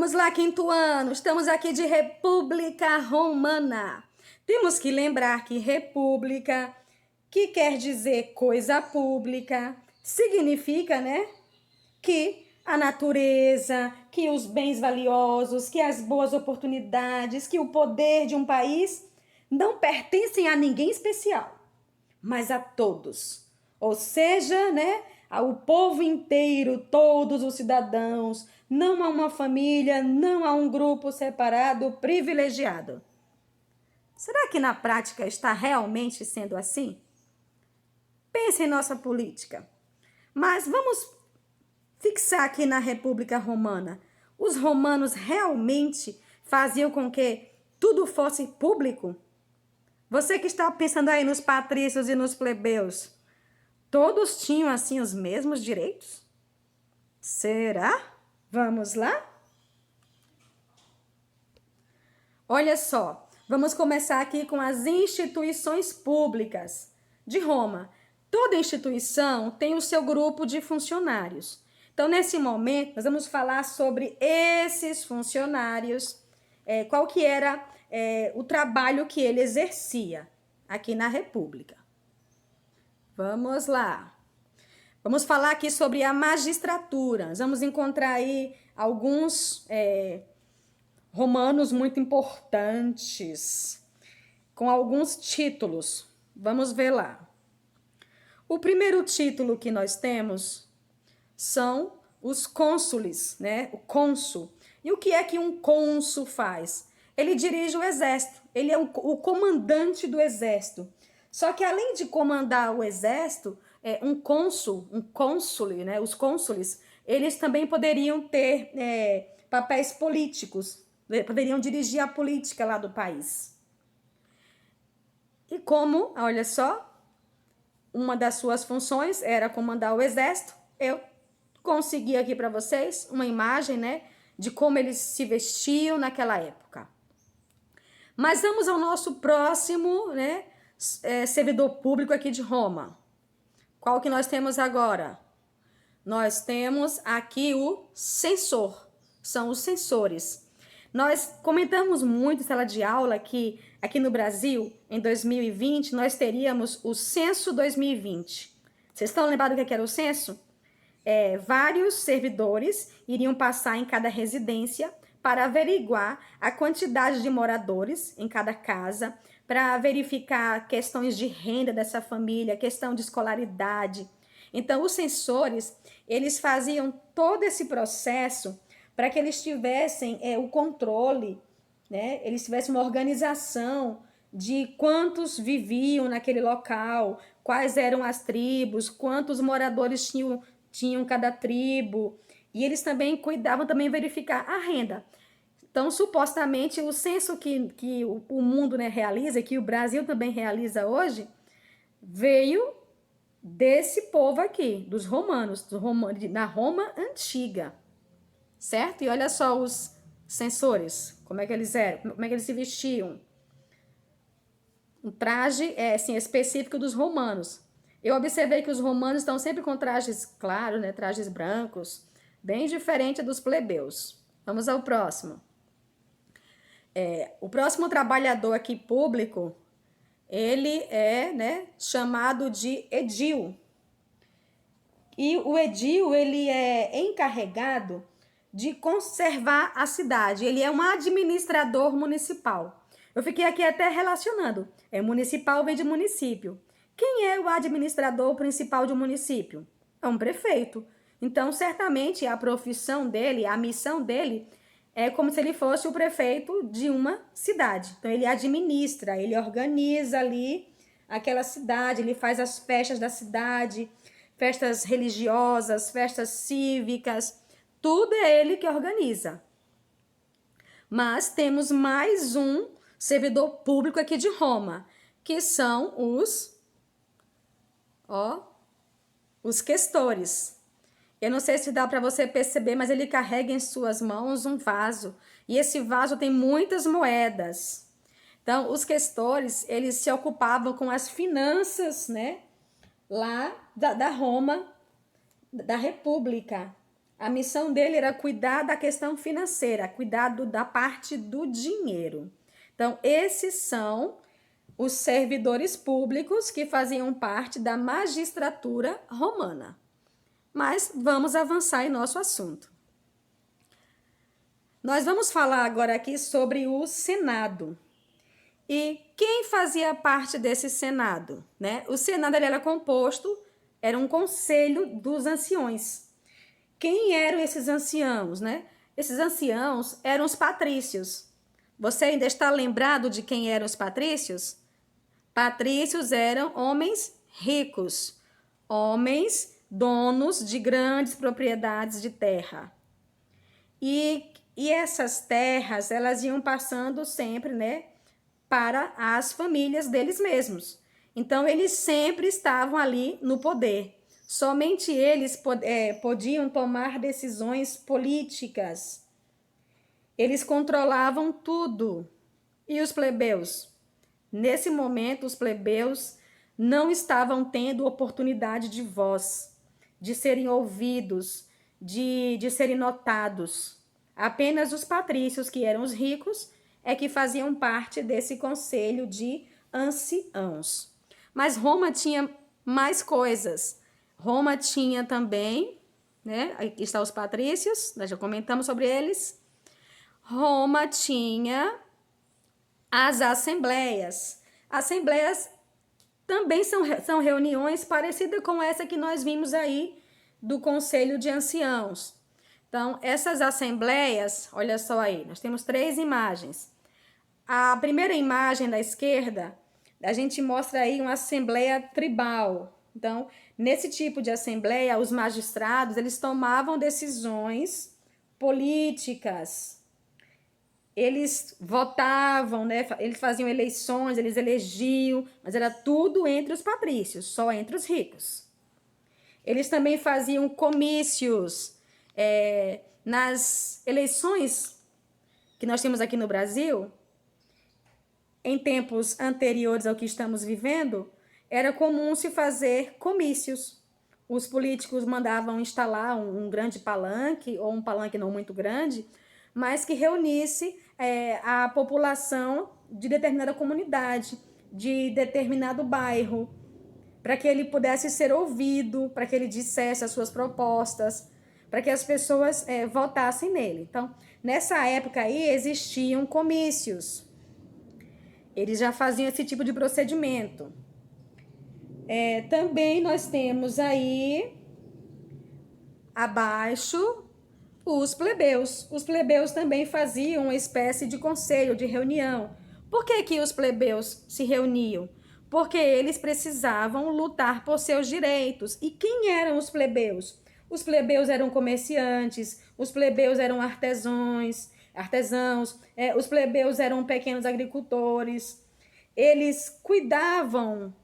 Vamos lá, quinto ano, estamos aqui de República Romana. Temos que lembrar que república, que quer dizer coisa pública, significa, né, que a natureza, que os bens valiosos, que as boas oportunidades, que o poder de um país não pertencem a ninguém especial, mas a todos. Ou seja, né, ao povo inteiro, todos os cidadãos, não a uma família, não a um grupo separado, privilegiado. Será que na prática está realmente sendo assim? Pense em nossa política. Mas vamos fixar aqui na República Romana. Os romanos realmente faziam com que tudo fosse público? Você que está pensando aí nos patrícios e nos plebeus, todos tinham assim os mesmos direitos? Será? Vamos lá? Olha só, vamos começar aqui com as instituições públicas de Roma. Toda instituição tem o seu grupo de funcionários. Então, nesse momento, nós vamos falar sobre esses funcionários, qual que era o trabalho que ele exercia aqui na República. Vamos lá. Vamos falar aqui sobre a magistratura. Nós vamos encontrar aí alguns romanos muito importantes, com alguns títulos. Vamos ver lá. O primeiro título que nós temos são os cônsules, né? O cônsul. E o que é que um cônsul faz? Ele dirige o exército, ele é o comandante do exército. Só que além de comandar o exército, um cônsul, um cônsule, né? Os cônsules, eles também poderiam ter papéis políticos, poderiam dirigir a política lá do país. E como, olha só, uma das suas funções era comandar o exército, eu consegui aqui para vocês uma imagem, né, de como eles se vestiam naquela época. Mas vamos ao nosso próximo, né, servidor público aqui de Roma. Qual que nós temos agora? Nós temos aqui o censor, são os censores. Nós comentamos muito em sala de aula que aqui no Brasil, em 2020, nós teríamos o Censo 2020. Vocês estão lembrados do que era o censo? Vários servidores iriam passar em cada residência para averiguar a quantidade de moradores em cada casa, para verificar questões de renda dessa família, questão de escolaridade. Então, os censores, eles faziam todo esse processo para que eles tivessem o controle, né? Eles tivessem uma organização de quantos viviam naquele local, quais eram as tribos, quantos moradores tinham cada tribo. E eles também cuidavam, também verificar a renda. Então, supostamente, o censo que o mundo, né, realiza, que o Brasil também realiza hoje, veio desse povo aqui, dos romanos, na Roma antiga, certo? E olha só os censores, como é que eles eram, como é que eles se vestiam. Um traje assim, específico dos romanos. Eu observei que os romanos estão sempre com trajes claros, né, trajes brancos, bem diferente dos plebeus. Vamos ao próximo. O próximo trabalhador aqui público, ele é, né, chamado de edil. E o edil, ele é encarregado de conservar a cidade. Ele é um administrador municipal. Eu fiquei aqui até relacionando. Municipal vem de município. Quem é o administrador principal de um município? É um prefeito. Então, certamente, a profissão dele, a missão dele, é como se ele fosse o prefeito de uma cidade. Então, ele administra, ele organiza ali aquela cidade, ele faz as festas da cidade, festas religiosas, festas cívicas, tudo é ele que organiza. Mas temos mais um servidor público aqui de Roma, que são os questores. Eu não sei se dá para você perceber, mas ele carrega em suas mãos um vaso. E esse vaso tem muitas moedas. Então, os questores, eles se ocupavam com as finanças, né? Lá da Roma, da República. A missão dele era cuidar da questão financeira, cuidar da parte do dinheiro. Então, esses são os servidores públicos que faziam parte da magistratura romana. Mas vamos avançar em nosso assunto. Nós vamos falar agora aqui sobre o Senado. E quem fazia parte desse Senado, né? O Senado ele era composto, era um conselho dos anciões. Quem eram esses anciãos, né? Esses anciãos eram os patrícios. Você ainda está lembrado de quem eram os patrícios? Patrícios eram homens ricos, homens donos de grandes propriedades de terra. E essas terras, elas iam passando sempre, né, para as famílias deles mesmos. Então, eles sempre estavam ali no poder. Somente eles podiam tomar decisões políticas. Eles controlavam tudo. E os plebeus? Nesse momento, os plebeus não estavam tendo oportunidade de voz, de serem ouvidos, de serem notados. Apenas os patrícios, que eram os ricos, é que faziam parte desse conselho de anciãos. Mas Roma tinha mais coisas. Roma tinha também, né? Aqui estão os patrícios, nós já comentamos sobre eles. Roma tinha as assembleias. Assembleias também são reuniões parecidas com essa que nós vimos aí do Conselho de Anciãos. Então, essas assembleias, olha só aí, nós temos 3 imagens. A primeira imagem da esquerda, a gente mostra aí uma assembleia tribal. Então, nesse tipo de assembleia, os magistrados, eles tomavam decisões políticas. Eles votavam, né? Eles faziam eleições, eles elegiam, mas era tudo entre os patrícios, só entre os ricos. Eles também faziam comícios. Nas eleições que nós temos aqui no Brasil, em tempos anteriores ao que estamos vivendo, era comum se fazer comícios. Os políticos mandavam instalar um grande palanque, ou um palanque não muito grande, mas que reunisse a população de determinada comunidade, de determinado bairro, para que ele pudesse ser ouvido, para que ele dissesse as suas propostas, para que as pessoas votassem nele. Então, nessa época aí, existiam comícios. Eles já faziam esse tipo de procedimento. Também nós temos aí, abaixo, os plebeus. Os plebeus também faziam uma espécie de conselho, de reunião. Por que os plebeus se reuniam? Porque eles precisavam lutar por seus direitos. E quem eram os plebeus? Os plebeus eram comerciantes, os plebeus eram artesãos, os plebeus eram pequenos agricultores. Eles cuidavam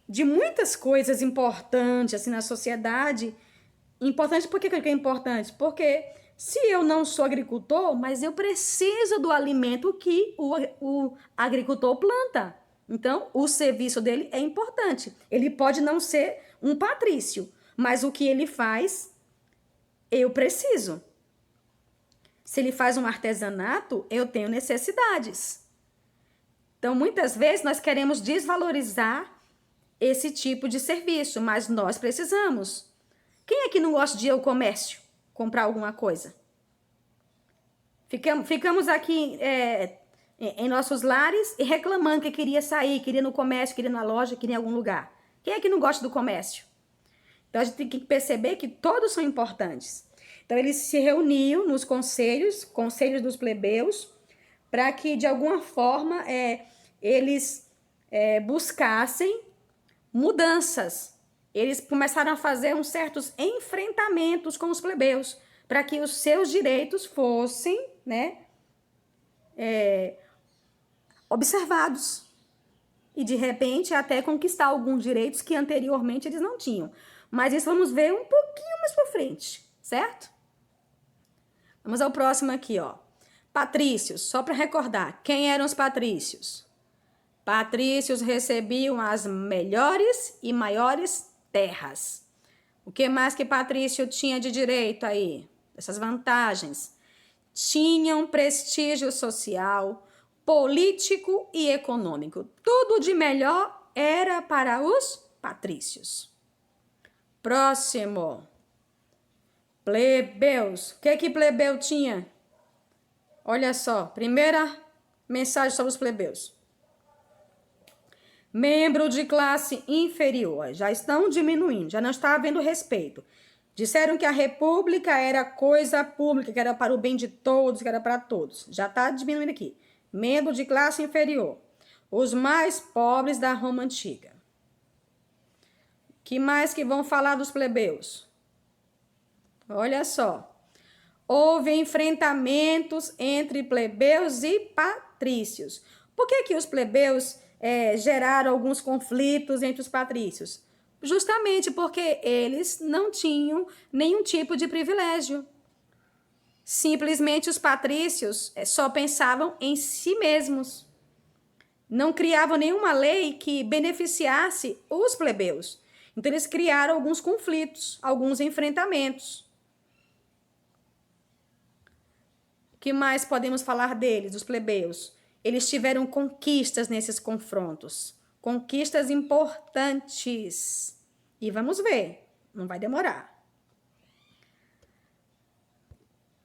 de muitas coisas importantes assim na sociedade. Importante, por que é importante? Porque se eu não sou agricultor, mas eu preciso do alimento que o agricultor planta. Então, o serviço dele é importante. Ele pode não ser um patrício, mas o que ele faz, eu preciso. Se ele faz um artesanato, eu tenho necessidades. Então, muitas vezes, nós queremos desvalorizar esse tipo de serviço, mas nós precisamos. Quem é que não gosta de ir ao comércio comprar alguma coisa? Ficamos aqui em nossos lares e reclamando que queria sair, queria ir no comércio, queria ir na loja, queria ir em algum lugar. Quem é que não gosta do comércio? Então, a gente tem que perceber que todos são importantes. Então, eles se reuniam nos conselhos dos plebeus, para que, de alguma forma, eles buscassem mudanças. Eles começaram a fazer uns certos enfrentamentos com os plebeus, para que os seus direitos fossem, né, observados. E, de repente, até conquistar alguns direitos que anteriormente eles não tinham. Mas isso vamos ver um pouquinho mais para frente, certo? Vamos ao próximo aqui, ó. Patrícios, só para recordar, quem eram os patrícios? Patrícios recebiam as melhores e maiores terras. O que mais que patrício tinha de direito aí? Essas vantagens. Tinham prestígio social, político e econômico. Tudo de melhor era para os patrícios. Próximo. Plebeus. O que plebeu tinha? Olha só, primeira mensagem sobre os plebeus. Membro de classe inferior. Já estão diminuindo, já não está havendo respeito. Disseram que a república era coisa pública, que era para o bem de todos, que era para todos. Já está diminuindo aqui. Membro de classe inferior. Os mais pobres da Roma Antiga. Que mais que vão falar dos plebeus? Olha só. Houve enfrentamentos entre plebeus e patrícios. Por que os plebeus geraram alguns conflitos entre os patrícios? Justamente porque eles não tinham nenhum tipo de privilégio. Simplesmente os patrícios só pensavam em si mesmos. Não criavam nenhuma lei que beneficiasse os plebeus. Então eles criaram alguns conflitos, alguns enfrentamentos. O que mais podemos falar deles, dos plebeus? Eles tiveram conquistas nesses confrontos. Conquistas importantes. E vamos ver, não vai demorar.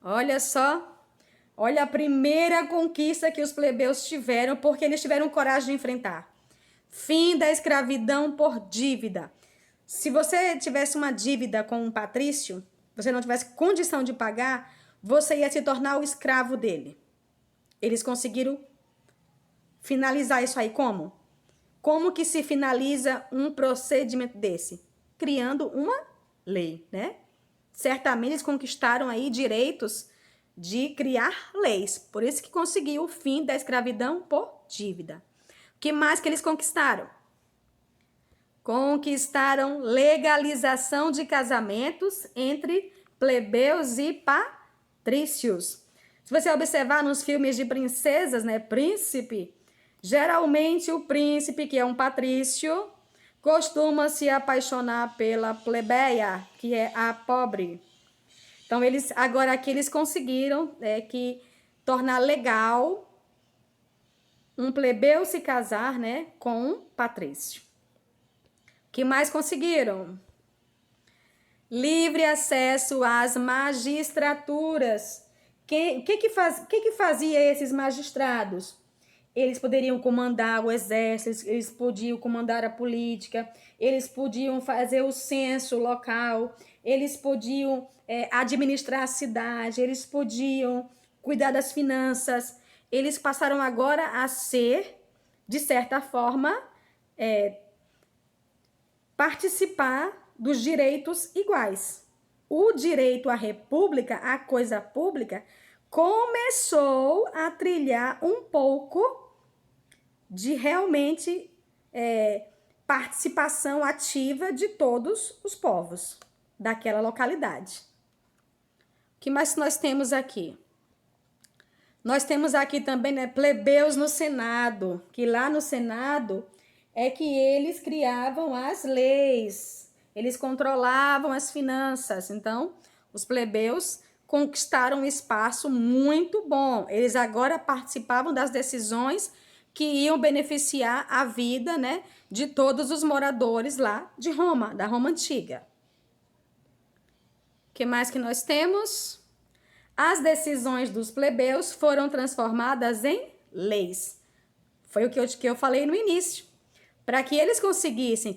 Olha só, olha a primeira conquista que os plebeus tiveram, porque eles tiveram coragem de enfrentar. Fim da escravidão por dívida. Se você tivesse uma dívida com um patrício, você não tivesse condição de pagar, você ia se tornar o escravo dele. Eles conseguiram finalizar isso aí como? Como que se finaliza um procedimento desse? Criando uma lei, né? Certamente eles conquistaram aí direitos de criar leis. Por isso que conseguiu o fim da escravidão por dívida. O que mais que eles conquistaram? Conquistaram legalização de casamentos entre plebeus e patrícios. Se você observar nos filmes de princesas, né, príncipe, geralmente o príncipe, que é um patrício, costuma se apaixonar pela plebeia, que é a pobre. Então, agora aqui eles conseguiram tornar legal um plebeu se casar, né, com um patrício. O que mais conseguiram? Livre acesso às magistraturas. O que fazia esses magistrados? Eles poderiam comandar o exército, eles podiam comandar a política, eles podiam fazer o censo local, eles podiam administrar a cidade, eles podiam cuidar das finanças. Eles passaram agora a ser, de certa forma, participar dos direitos iguais. O direito à república, à coisa pública, começou a trilhar um pouco de realmente participação ativa de todos os povos daquela localidade. O que mais nós temos aqui? Nós temos aqui também, né, plebeus no Senado, que lá no Senado é que eles criavam as leis, eles controlavam as finanças. Então, os plebeus conquistaram um espaço muito bom. Eles agora participavam das decisões que iam beneficiar a vida, né, de todos os moradores lá de Roma, da Roma Antiga. O que mais que nós temos? As decisões dos plebeus foram transformadas em leis. Foi o que eu falei no início. Para que eles conseguissem,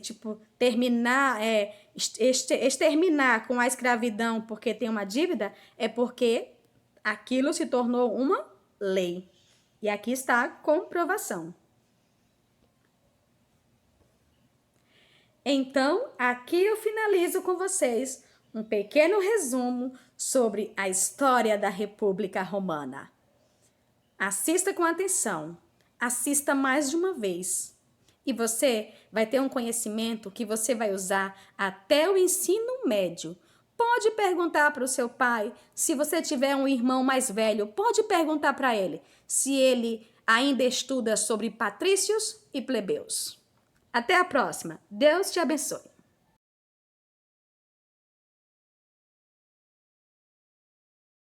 exterminar com a escravidão porque tem uma dívida, é porque aquilo se tornou uma lei. E aqui está a comprovação. Então, aqui eu finalizo com vocês um pequeno resumo sobre a história da República Romana. Assista com atenção, assista mais de uma vez. E você vai ter um conhecimento que você vai usar até o ensino médio. Pode perguntar para o seu pai, se você tiver um irmão mais velho, pode perguntar para ele se ele ainda estuda sobre patrícios e plebeus. Até a próxima. Deus te abençoe.